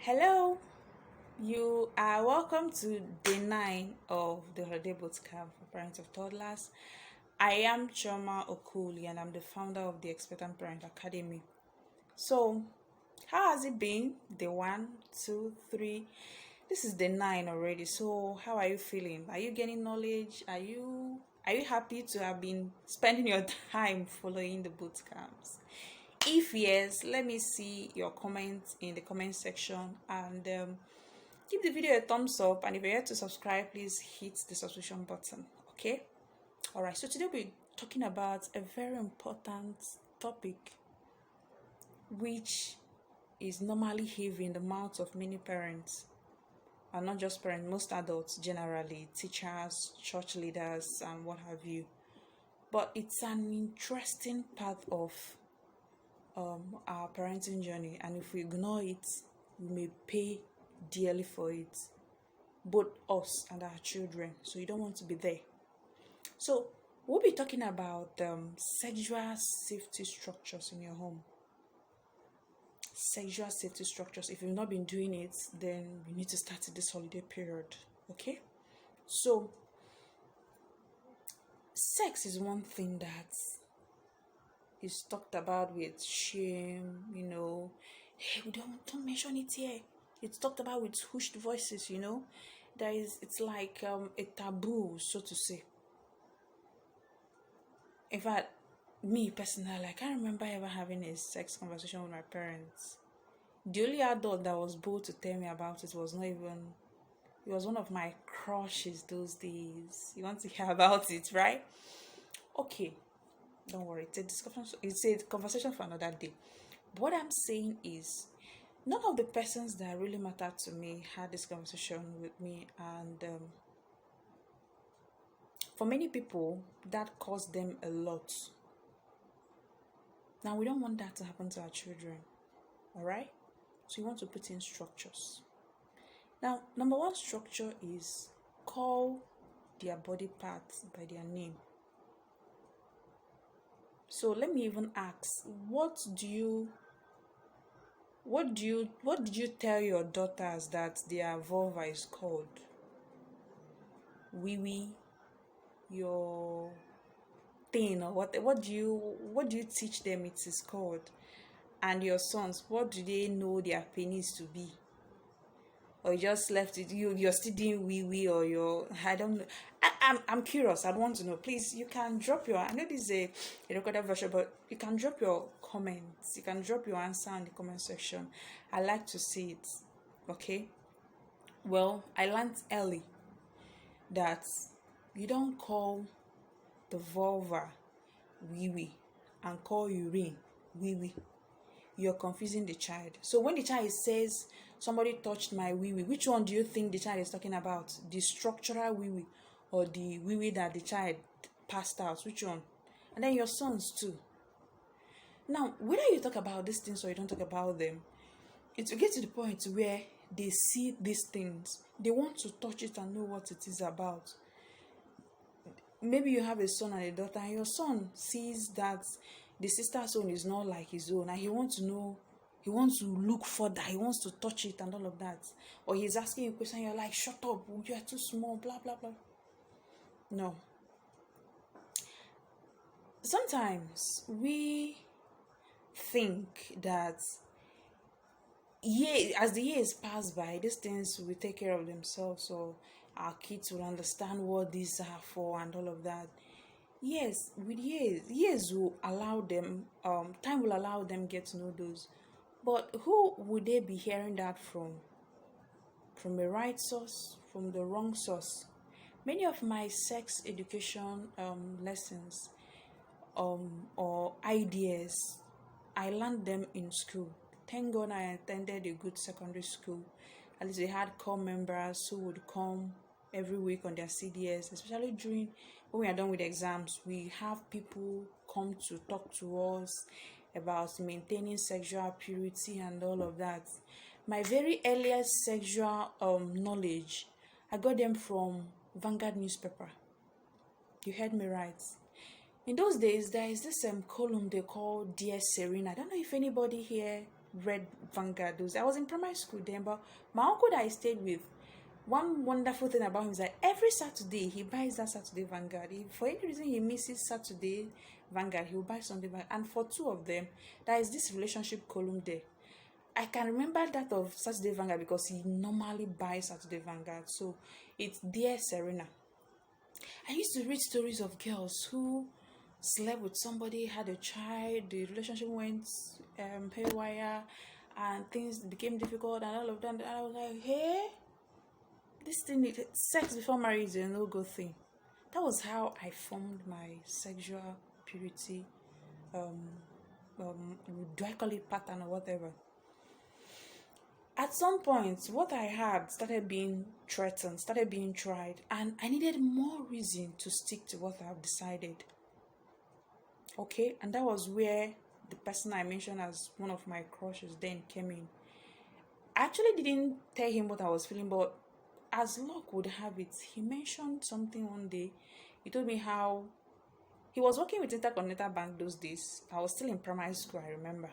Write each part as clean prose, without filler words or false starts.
Hello, you are welcome to day 9 of the holiday bootcamp for parents of toddlers. I am Chioma Okoli and I'm the founder of the Expectant Parent Academy. So, how has it been? Day 1, 2, 3. This is day 9 already. So, how are you feeling? Are you getting knowledge? Are you happy to have been spending your time following the bootcamps? If yes, let me see your comments in the comment section and give the video a thumbs up. And if you're yet to subscribe, please hit the subscription button. Okay? Alright, so today we're talking about a very important topic which is normally heavy in the mouths of many parents, and not just parents, most adults generally, teachers, church leaders, and what have you. But it's an interesting part of our parenting journey, and if we ignore it, we may pay dearly for it, both us and our children. So you don't want to be there. So we'll be talking about sexual safety structures in your home. Sexual safety structures. If you've not been doing it, then you need to start this holiday period. Okay? So sex is one thing that is talked about with shame, hey, we don't mention it here. It's talked about with hushed voices, it's like a taboo, so to say. In fact, me personally, I can't remember ever having a sex conversation with my parents. The only adult that was bold to tell me about it was it was one of my crushes those days. You want to hear about it, right? Okay, don't worry, it's a conversation for another day. What I'm saying is, none of the persons that really mattered to me had this conversation with me, and for many people that caused them a lot. Now we don't want that to happen to our children, all right? So you want to put in structures. Now, number one structure is call their body parts by their name. So let me even ask, what did you tell your daughters that their vulva is called? Wee wee, your thing, or what do you teach them it is called? And your sons, what do they know their penis to be? Or you just left it, you're still doing wee wee, or I don't know. I'm curious. I want to know. Please, you can drop your, I know this is a recorded version, but you can drop your comments. You can drop your answer in the comment section. I like to see it. Okay? Well, I learned early that you don't call the vulva wee wee and call urine wee wee. You're confusing the child. So when the child says, somebody touched my wee wee, which one do you think the child is talking about? The structural wee wee, or the wee wee that the child passed out? Which one? And then your sons too. Now, whether you talk about these things or you don't talk about them, it will get to the point where they see these things, they want to touch it and know what it is about. Maybe you have a son and a daughter, and your son sees that the sister's own is not like his own, and he wants to know, he wants to look further, he wants to touch it and all of that. Or he's asking you a question, you're like, shut up, you are too small, blah blah blah. No. Sometimes we think that as the years pass by, these things will take care of themselves, so our kids will understand what these are for and all of that. Yes, with years will allow them, time will allow them get to know those. But who would they be hearing that from? From the right source, from the wrong source? Many of my sex education lessons or ideas, I learned them in school. Thank God I attended a good secondary school. At least they had core members who would come every week on their CDS, especially during when we are done with exams. We have people come to talk to us about maintaining sexual purity and all of that. My very earliest sexual knowledge, I got them from Vanguard newspaper. You heard me right. In those days, there is this column they call Dear Serena. I don't know if anybody here read Vanguard those. I was in primary school then, but my uncle that I stayed with, one wonderful thing about him is that every Saturday he buys that Saturday Vanguard. If for any reason he misses Saturday Vanguard, he will buy Sunday Vanguard. And for two of them, there is this relationship column there. I can remember that of Saturday Vanguard because he normally buys Saturday Vanguard. So it's Dear Serena. I used to read stories of girls who slept with somebody, had a child, the relationship went haywire, and things became difficult and all of that. And I was like, hey, this thing, sex before marriage is a no good thing. That was how I formed my sexual purity. Do I call it pattern or whatever? At some point, what I had started being threatened, started being tried, and I needed more reason to stick to what I've decided. Okay, and that was where the person I mentioned as one of my crushes then came in. I actually didn't tell him what I was feeling, but as luck would have it, he mentioned something one day. He told me how he was working with Intercontinental Bank those days. I was still in primary school, I remember.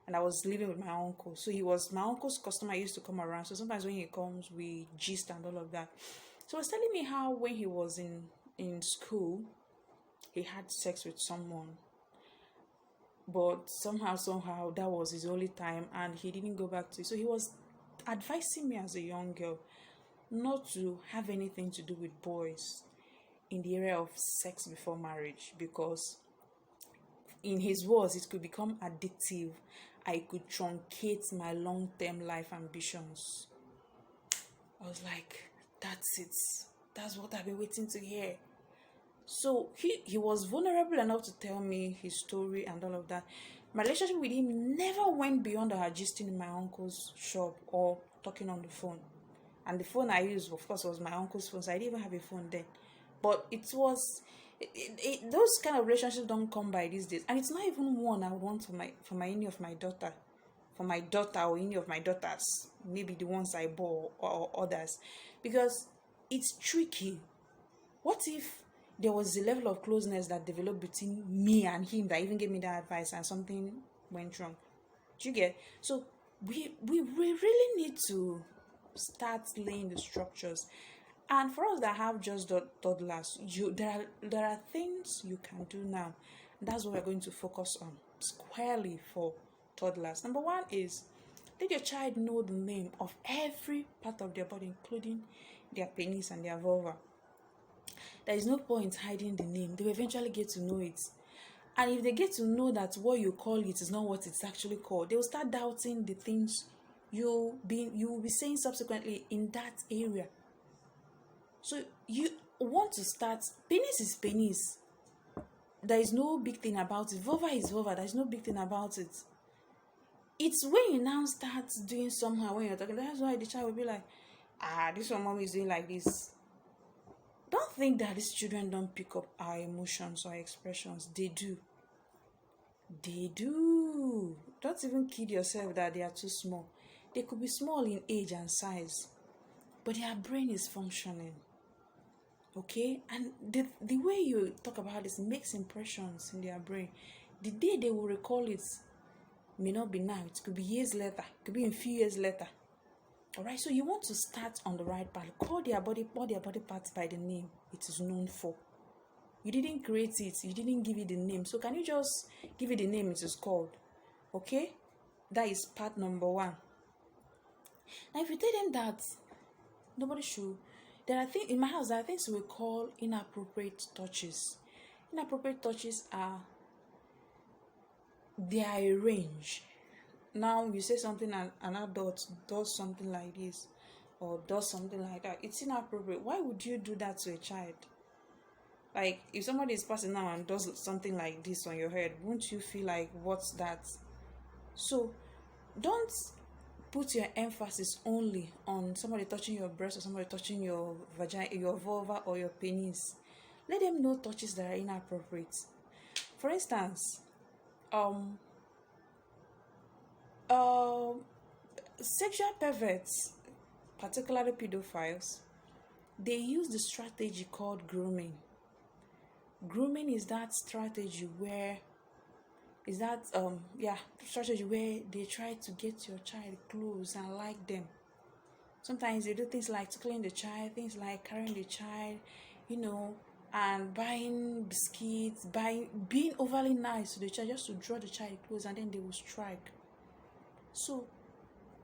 And I was living with my uncle. So he was my uncle's customer. Used to come around. So sometimes when he comes, we gist and all of that. So he was telling me how when he was in school, he had sex with someone. But somehow, that was his only time. And he didn't go back to it. So he was advising me as a young girl not to have anything to do with boys in the area of sex before marriage. Because in his words, it could become addictive. I could truncate my long-term life ambitions. I was like, that's it. That's what I've been waiting to hear. So he was vulnerable enough to tell me his story and all of that. My relationship with him never went beyond our gisting in my uncle's shop or talking on the phone. And the phone I used, of course, was my uncle's phone, so I didn't even have a phone then. But it was... those kind of relationships don't come by these days, and it's not even one I would want for my any of my daughter, or any of my daughters, maybe the ones I bore or others, because it's tricky. What if there was a level of closeness that developed between me and him that even gave me that advice and something went wrong? Do you get? So we really need to start laying the structures. And for us that have just toddlers, there are things you can do now. That's what we're going to focus on squarely for toddlers. Number one is let your child know the name of every part of their body, including their penis and their vulva. There is no point hiding the name. They will eventually get to know it. And if they get to know that what you call it is not what it's actually called, they will start doubting the things you will be saying subsequently in that area. So you want to start, penis is penis. There is no big thing about it. Vulva is vulva. There is no big thing about it. It's when you now start doing somehow when you're talking, that's why the child will be like, this one mommy is doing like this. Don't think that these children don't pick up our emotions or expressions. They do. They do. Don't even kid yourself that they are too small. They could be small in age and size, but their brain is functioning. Okay, and the way you talk about this makes impressions in their brain. The day they will recall it may not be now. It could be years later. It could be a few years later. All right, so you want to start on the right path. Call their body parts by the name it is known for. You didn't create it. You didn't give it the name. So can you just give it the name it is called? Okay, that is part number one. Now, if you tell them that nobody should, there are things in my house. There are things we call inappropriate touches. Inappropriate touches are a range. Now you say something and an adult does something like this or does something like that. It's inappropriate. Why would you do that to a child? Like if somebody is passing now and does something like this on your head, won't you feel like, what's that? So don't put your emphasis only on somebody touching your breast or somebody touching your vagina, your vulva or your penis. Let them know touches that are inappropriate. For instance, sexual perverts, particularly pedophiles, they use the strategy called grooming. Grooming is that strategy where is that strategy where they try to get your child close and like them. Sometimes they do things like tickling the child, things like carrying the child, you know, and buying biscuits, being overly nice to the child just to draw the child close, and then they will strike. So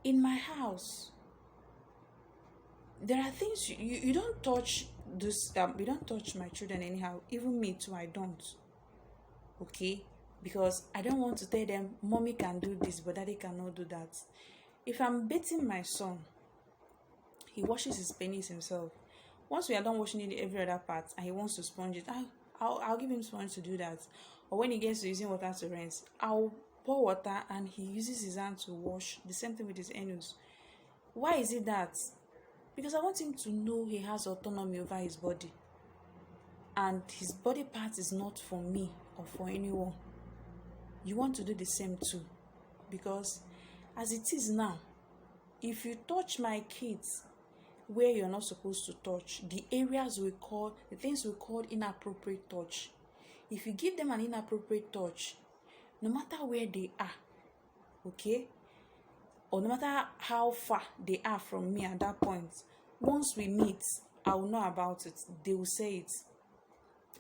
in my house, there are things you don't touch this. You don't touch my children anyhow. Even me too, I don't. Okay, because I don't want to tell them mommy can do this but daddy cannot do that. If I'm beating my son, he washes his penis himself. Once we are done washing it every other part and he wants to sponge it, I'll give him sponge to do that. Or when he gets to using water to rinse, I'll pour water and he uses his hand to wash. The same thing with his anus. Why is it that? Because I want him to know he has autonomy over his body, and his body part is not for me or for anyone. You want to do the same too, because as it is now, if you touch my kids where you're not supposed to touch, the things we call inappropriate touch, if you give them an inappropriate touch, no matter where they are, okay, or no matter how far they are from me at that point, once we meet, I will know about it. They will say it,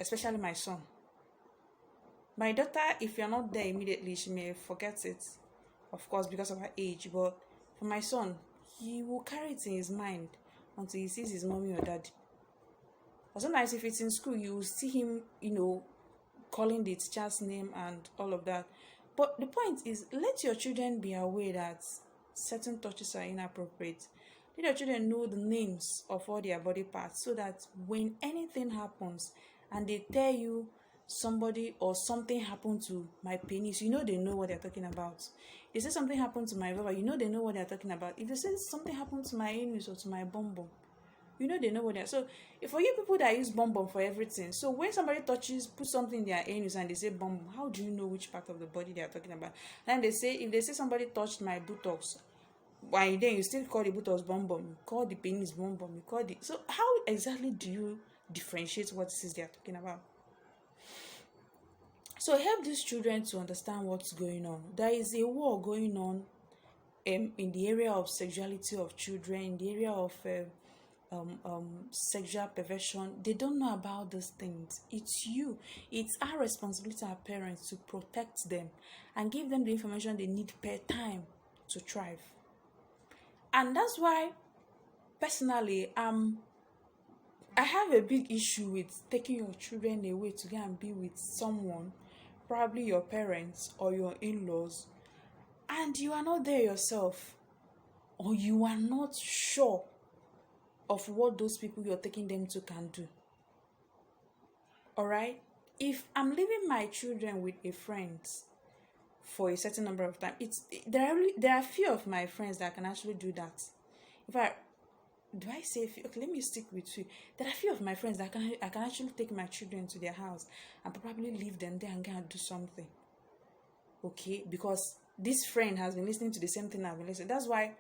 especially my son. My daughter, if you're not there immediately, she may forget it, of course, because of her age. But for my son, he will carry it in his mind until he sees his mommy or daddy. Or sometimes if it's in school, you will see him, calling the teacher's name and all of that. But the point is, let your children be aware that certain touches are inappropriate. Let your children know the names of all their body parts, so that when anything happens and they tell you somebody or something happened to my penis, they know what they're talking about. If they say something happened to my vulva, they know what they're talking about. If they say something happened to my anus or to my bum bum, they know what they're. So if for you people that use bum bum for everything, so when somebody put something in their anus and they say bum bum, how do you know which part of the body they are talking about? And if they say somebody touched my buttocks, why then you still call the buttocks bum bum, you call the penis bum bum, so how exactly do you differentiate what it is they are talking about? So help these children to understand what's going on. There is a war going on in the area of sexuality of children, in the area of sexual perversion. They don't know about these things. It's our responsibility as parents to protect them and give them the information they need per time to thrive. And that's why, personally, I have a big issue with taking your children away to go and be with someone, probably your parents or your in-laws, and you are not there yourself, or you are not sure of what those people you're taking them to can do. Alright? If I'm leaving my children with a friend for a certain number of time, there are few of my friends that can actually do that. Okay, let me stick with you. There are few of my friends that I can actually take my children to their house and probably leave them there and go and do something. Okay, because this friend has been listening to the same thing I've been listening. That's why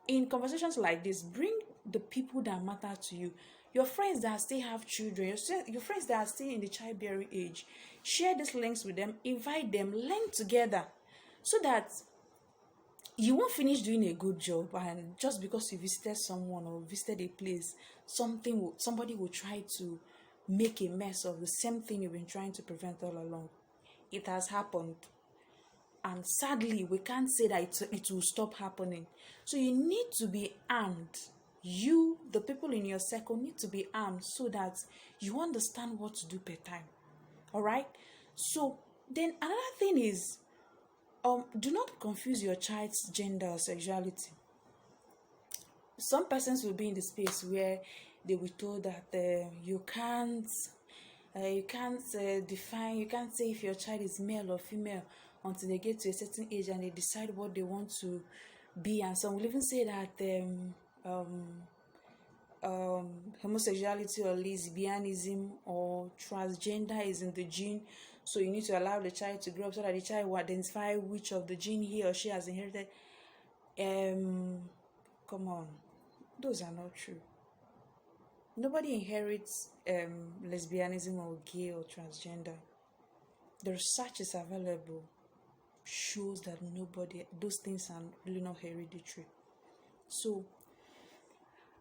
in conversations like this, bring the people that matter to you. Your friends that still have children, your friends that are still in the childbearing age, share these links with them, invite them, learn together, so that you won't finish doing a good job, and just because you visited someone or visited a place, somebody will try to make a mess of the same thing you've been trying to prevent all along. It has happened, and sadly we can't say that it will stop happening. So you need to be armed. You, the people in your circle, need to be armed so that you understand what to do per time. All right? So then another thing is, do not confuse your child's gender or sexuality. Some persons will be in the space where they will told that you can't define, you can't say if your child is male or female until they get to a certain age and they decide what they want to be. And some will even say that homosexuality or lesbianism or transgender is in the gene, so you need to allow the child to grow up so that the child will identify which of the gene he or she has inherited. Come on, those are not true. Nobody inherits lesbianism or gay or transgender. The research is available. shows that those things are really not hereditary. So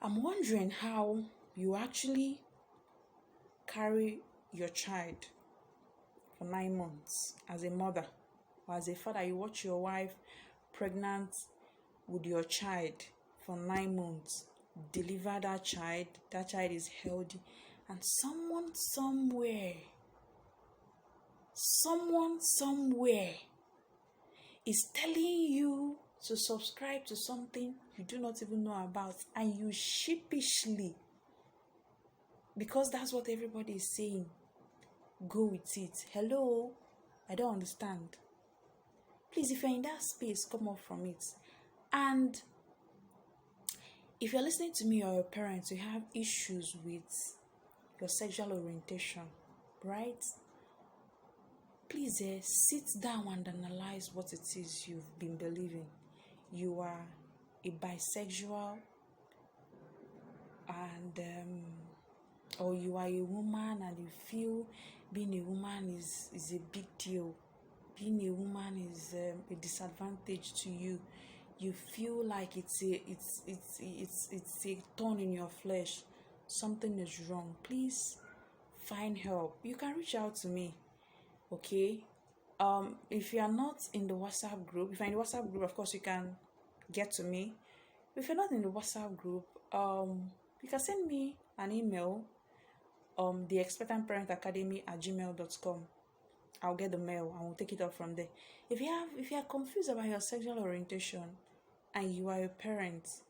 I'm wondering how you actually carry your child for 9 months as a mother or as a father. You watch your wife pregnant with your child for 9 months, deliver that child is healthy, and someone somewhere is telling you to subscribe to something you do not even know about, and you sheepishly, because that's what everybody is saying, go with it. Hello, I don't understand. Please, if you're in that space, come up from it. And if you're listening to me or your parents, you have issues with your sexual orientation, right? Please sit down and analyze what it is you've been believing. You are a bisexual, and or you are a woman and you feel being a woman is a big deal. Being a woman is a disadvantage to you. You feel like it's a thorn in your flesh. Something is wrong. Please find help. You can reach out to me. Okay. If you are not in the WhatsApp group, if you're in the WhatsApp group, of course you can get to me. If you're not in the WhatsApp group, you can send me an email, the expectantparentacademy@gmail.com. I'll get the mail and we'll take it up from there. If you are confused about your sexual orientation and you are a parent,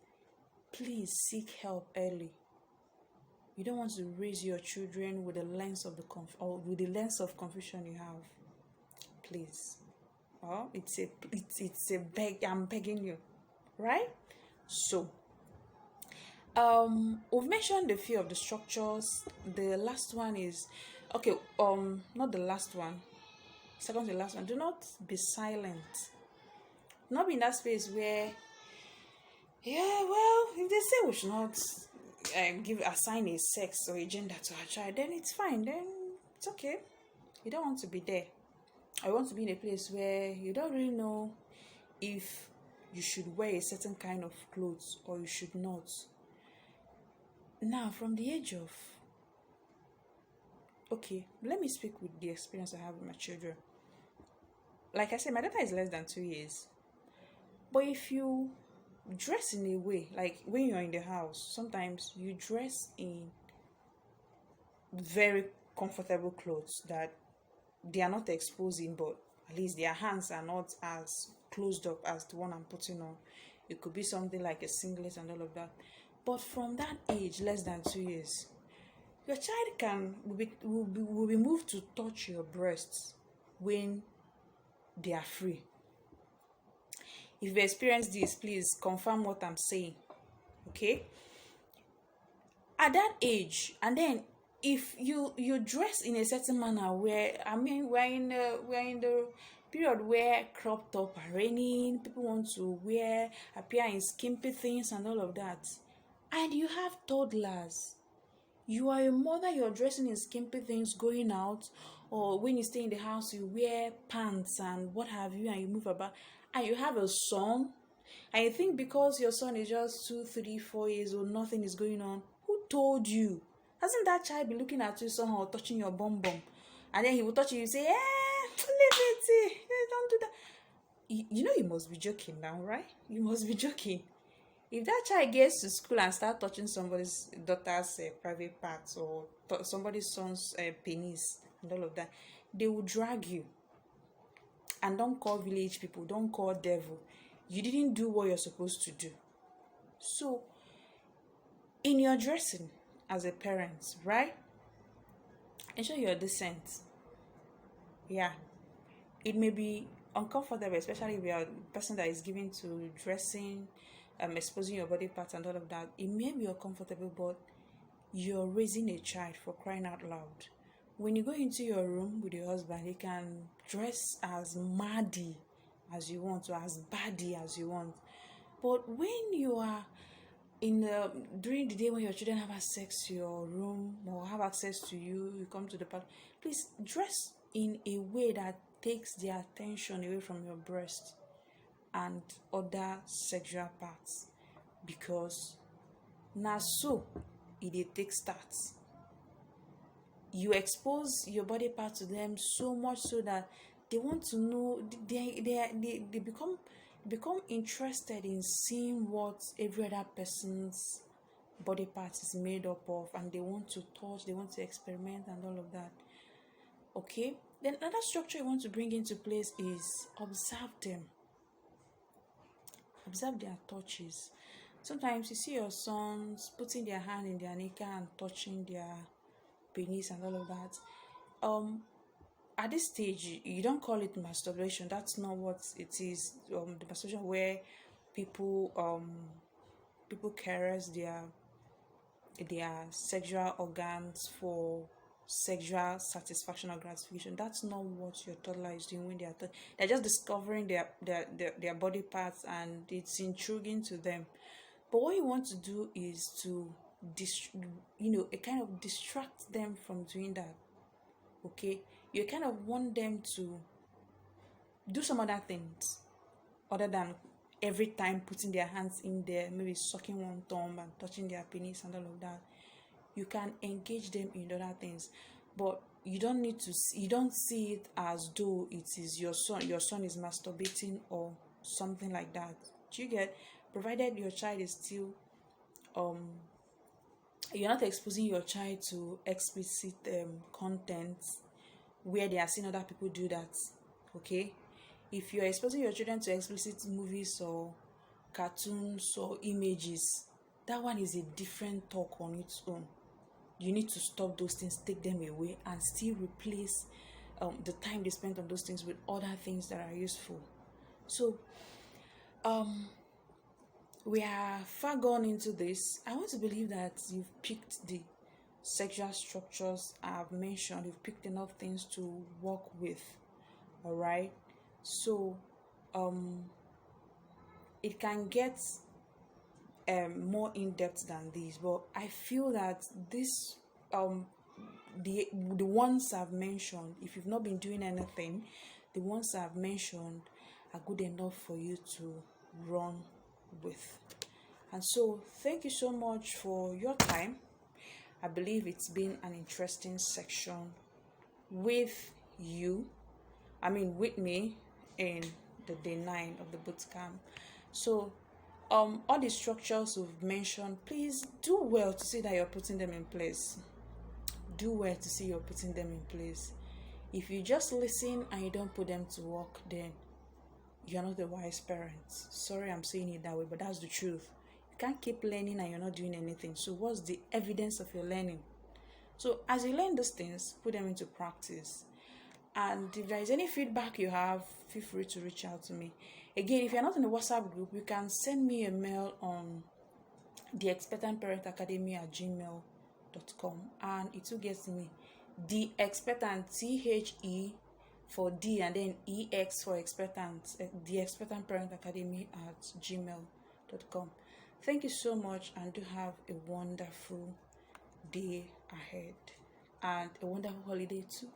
please seek help early. You don't want to raise your children with the lens of confusion you have. Please. Oh, it's a beg. I'm begging you, right? So, we've mentioned a few of the structures. The last one is not the last one. Second to the last one. Do not be silent. Not be in that space where, if they say we should not assign a sex or a gender to our child, then it's fine. Then it's okay. You don't want to be there. I want to be in a place where you don't really know if you should wear a certain kind of clothes or you should not. Now, from the age of, let me speak with the experience I have with my children. Like I said, my daughter is less than 2 years. But if you dress in a way, like when you're in the house, sometimes you dress in very comfortable clothes that they are not exposing, but at least their hands are not as closed up as the one I'm putting on. It could be something like a singlet and all of that. But from that age, less than 2 years, your child will be moved to touch your breasts when they are free. If you experience this, please confirm what I'm saying. Okay? At that age, and then if you dress in a certain manner where, we're in the period where crop top are raining, people want to appear in skimpy things and all of that, and you have toddlers, you are a mother, you're dressing in skimpy things going out, or when you stay in the house you wear pants and what have you, and you move about, and you have a son, and you think because your son is just 2, 3, 4 years old, nothing is going on. Who told you? Hasn't that child be looking at you somehow, touching your bum? And then he will touch you, say, leave it, don't do that. You must be joking now, right? You must be joking. If that child gets to school and start touching somebody's daughter's private parts or somebody's son's penis and all of that, they will drag you. And don't call village people, don't call devil. You didn't do what you're supposed to do. So, in your dressing as a parent, right? Ensure you're decent. Yeah. It may be uncomfortable, especially if you're a person that is given to dressing, exposing your body parts and all of that. It may be uncomfortable, but you're raising a child, for crying out loud. When you go into your room with your husband, you can dress as maddy as you want, or as baddie as you want. But when you are during the day when your children have access to your room or have access to you, you come to the park, please dress in a way that takes the attention away from your breast and other sexual parts, because na so e dey take start. You expose your body part to them so much so that they want to know, they become interested in seeing what every other person's body part is made up of, and they want to touch, they want to experiment and all of that. Okay, then another structure you want to bring into place is observe them. Observe their touches. Sometimes you see your sons putting their hand in their nika and touching their penis and all of that. At this stage, you don't call it masturbation. That's not what it is. The masturbation where people caress their sexual organs for sexual satisfaction or gratification. That's not what your toddler is doing when they're just discovering their body parts, and it's intriguing to them. But what you want to do is to kind of distract them from doing that. Okay, you kind of want them to do some other things other than every time putting their hands in there, maybe sucking one thumb and touching their penis and all of that. You can engage them in other things, but you don't see it as though it is your son is masturbating or something like that. Do you get? Provided your child is still you're not exposing your child to explicit content where they are seeing other people do that. Okay, if you're exposing your children to explicit movies or cartoons or images, that one is a different talk on its own. You need to stop those things, take them away, and still replace the time they spend on those things with other things that are useful. So we are far gone into this. I want to believe that you've picked the sexual structures I've mentioned. You've picked enough things to work with. All right. So it can get more in depth than this, but I feel that this the ones I've mentioned, if you've not been doing anything, the ones I've mentioned are good enough for you to run with. And so thank you so much for your time. I believe it's been an interesting section with me in the day 9 of the bootcamp. So all the structures we've mentioned, please do well to see that you're putting them in place. Do well to see you're putting them in place. If you just listen and you don't put them to work, then you're not a wise parent. Sorry I'm saying it that way, but that's the truth. You can't keep learning and you're not doing anything. So what's the evidence of your learning? So as you learn these things, put them into practice. And if there is any feedback you have, feel free to reach out to me. Again, if you're not in the WhatsApp group, you can send me a mail on theexpectantparentacademy@gmail.com, and it will get to me. The expectant, THE for D and then EX for expectant, the expectant parent academy@gmail.com. Thank you so much, and do have a wonderful day ahead and a wonderful holiday too.